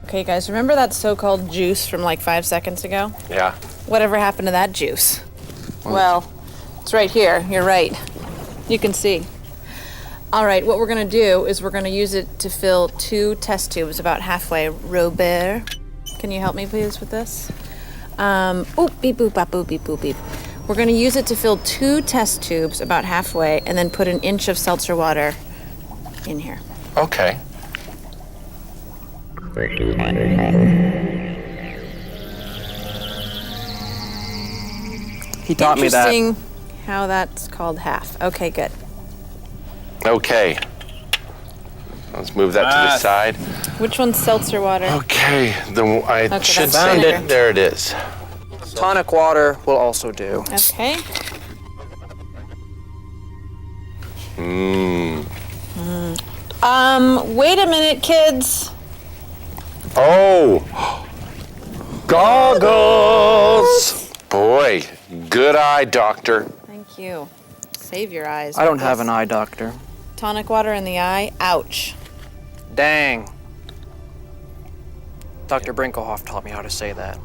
Okay, guys, remember that so-called juice from like 5 seconds ago? Yeah. Whatever happened to that juice? Well, it's right here. You're right. You can see. All right, what we're going to do is we're going to use it to fill 2 test tubes about halfway. Robert, can you help me please with this? Oop, beep, boop, bop, boop, beep, boop, beep. We're going to use it to fill 2 test tubes about halfway and then put an inch of seltzer water in here. Okay. He taught me that. Interesting how that's called half. Okay, good. Okay. Let's move that to the side. Which one's seltzer water? Okay. I should that's say vinegar. it. There it is. Tonic water will also do. Okay. Wait a minute, kids. Oh. Goggles. Boy, good eye, doctor. Thank you. Save your eyes. I don't have an eye doctor. Tonic water in the eye. Ouch. Dang. Dr. Brinkelhoff taught me how to say that.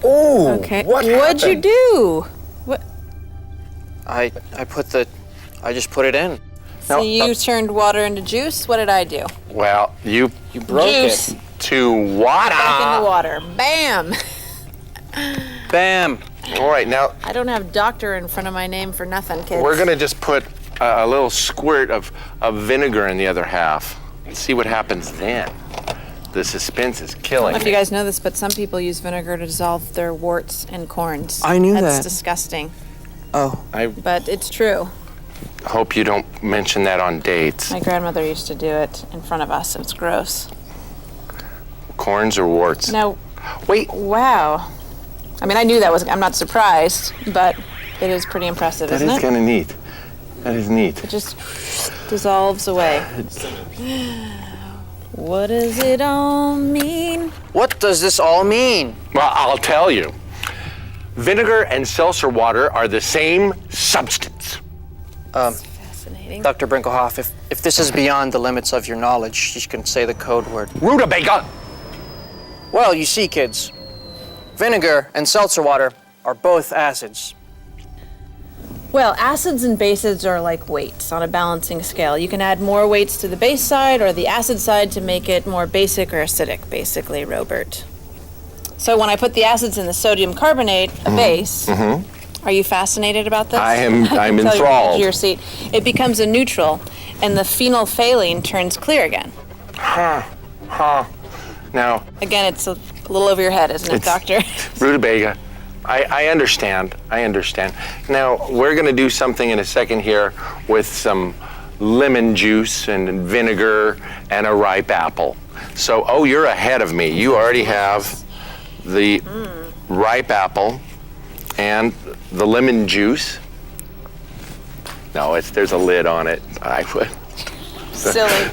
Oh. Okay. What'd you do? What? I just put it in. So you turned water into juice? What did I do? Well, you Broke Juice. it. to water. Back in the water. Bam! Bam. All right, now I don't have doctor in front of my name for nothing, kids. we're gonna just put a little squirt of vinegar in the other half. See what happens then. The suspense is I killing don't know if me. you guys know this, but some people use vinegar to dissolve their warts and corns. I knew That's that. disgusting, Oh. but it's true. Hope you don't mention that on dates. My grandmother used to do it in front of us. It's gross. Corns or warts? Now, Wait, wow. I mean, I knew that was, I'm not surprised, but it is pretty impressive, that isn't is it? kind of neat. That is neat. It just dissolves away. What does it all mean? What does this all mean? Well, I'll tell you. Vinegar and seltzer water are the same substance. Fascinating. Dr. Brinkelhoff, if this is beyond the limits of your knowledge, you can say the code word. Rutabaga. Well, you see, kids, vinegar and seltzer water are both acids. Well, acids and bases are like weights on a balancing scale. You can add more weights to the base side or the acid side to make it more basic or acidic, basically, Robert. So when I put the acids in the sodium carbonate, a base, are you fascinated about this? I'm Tell you, enthralled. to your seat. It becomes a neutral, and the phenolphthalein turns clear again. Now, Again, it's a little over your head, isn't it, Doctor? rutabaga. I understand. I understand. Now, we're going to do something in a second here with some lemon juice and vinegar and a ripe apple. So, oh, you're ahead of me. You already have the ripe apple and the lemon juice. No, there's a lid on it. I would. Silly.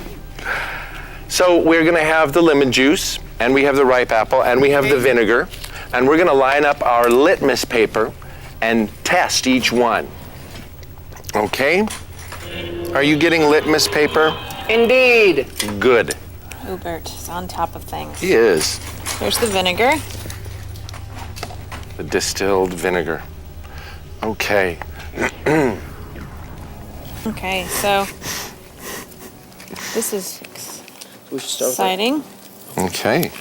So we're going to have the lemon juice, and we have the ripe apple, and we have the vinegar, and we're going to line up our litmus paper and test each one. Okay? Are you getting litmus paper? Indeed. Good. Robert is on top of things. He is. Here's the vinegar. The distilled vinegar. Okay. Okay, so this is We should start with exciting. Okay.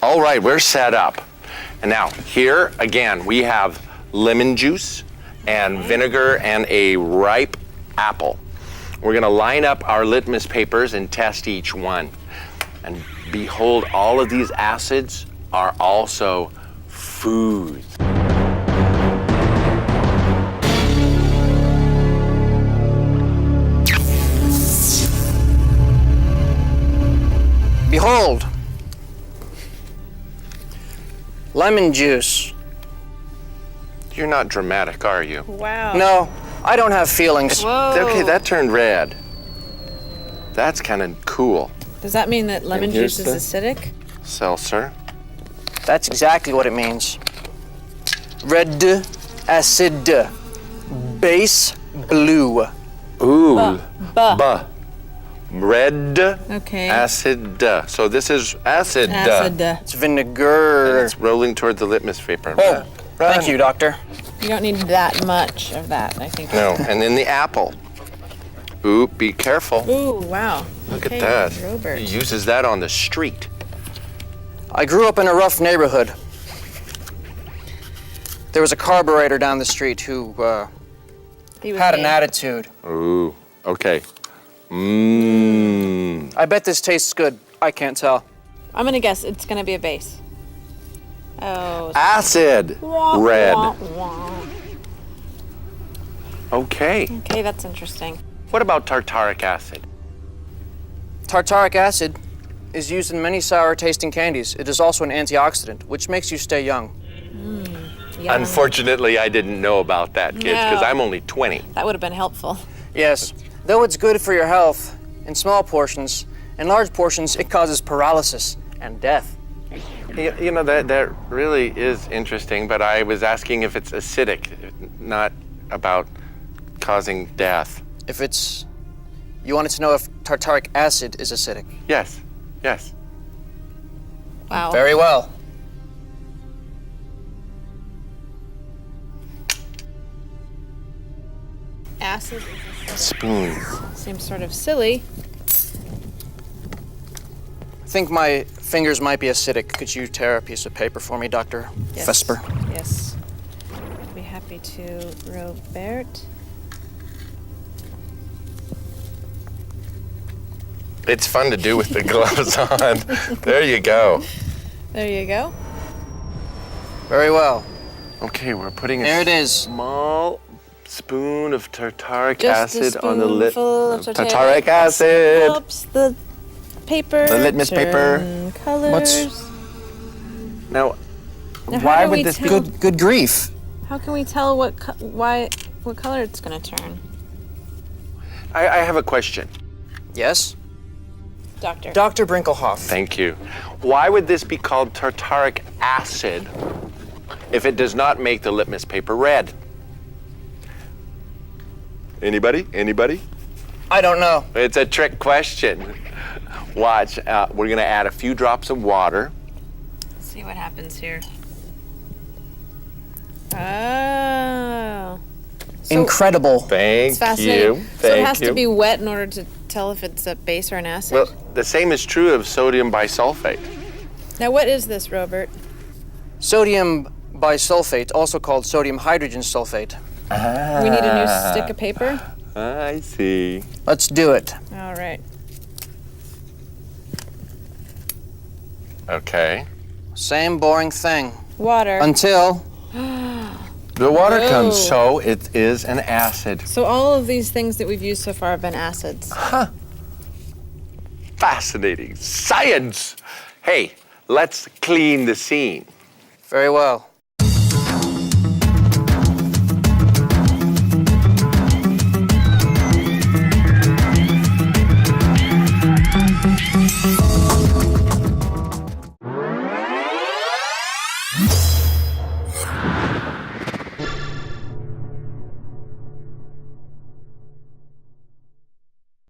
All right, we're set up. And now, here again, we have lemon juice and vinegar and a ripe apple. We're going to line up our litmus papers and test each one. And behold, all of these acids are also food. Behold, lemon juice. You're not dramatic, are you? Wow. No, I don't have feelings. Whoa. Okay, that turned red. That's kind of cool. Does that mean that lemon And here's juice is acidic? Seltzer. That's exactly what it means. Red acid, base blue. Ooh. Buh. Buh. Red. Okay. Acid. So this is acid. Acid. It's vinegar. And it's rolling toward the litmus paper. Oh, Run. thank you, doctor. You don't need that much of that, I think. No, and then the apple. Ooh, be careful. Ooh, wow. Look Okay, at that. Robert. He uses that on the street. I grew up in a rough neighborhood. There was a carburetor down the street who He was had an gay. attitude. Ooh, okay. Mmm. I bet this tastes good. I can't tell. I'm gonna guess it's gonna be a base. Oh. Acid. Wah, Red. wah, wah. Okay. Okay, that's interesting. What about tartaric acid? Tartaric acid is used in many sour-tasting candies. It is also an antioxidant, which makes you stay young. Yum. Unfortunately, I didn't know about that, kids, because No. I'm only 20. That would have been helpful. Yes, though it's good for your health in small portions, in large portions it causes paralysis and death. You know, that really is interesting, but I was asking if it's acidic, not about causing death. If it's... You wanted to know if tartaric acid is acidic. Yes, yes. Wow. Very well. Acid Spoon. seems sort of silly. I think my fingers might be acidic. Could you tear a piece of paper for me, Dr. Yes. Vesper? Yes. I'd be happy to, Robert. It's fun to do with the gloves on. There you go. There you go. Very well. Okay, we're putting There it a is. small spoon of tartaric Just a acid on the spoonful of tartaric acid. Helps the paper. The litmus paper. turn colors. Now, Now, how why do would we this be tell- Good grief. How can we tell what color it's gonna turn? I have a question. Yes? Doctor. Dr. Brinklehoff. Thank you. Why would this be called tartaric acid if it does not make the litmus paper red? Anybody? Anybody? I don't know. It's a trick question. Watch, we're gonna add a few drops of water. Let's see what happens here. Oh. So Incredible. Thank it's fascinating. you. So it Thank has you. to be wet in order to tell if it's a base or an acid? Well, the same is true of sodium bisulfate. Now what is this, Robert? Sodium bisulfate, also called sodium hydrogen sulfate. We need a new stick of paper? I see. Let's do it. All right. Okay. Same boring thing. Water. Until The water Whoa. comes, so it is an acid. So all of these things that we've used so far have been acids. Fascinating. Science! Hey, let's clean the scene. very well.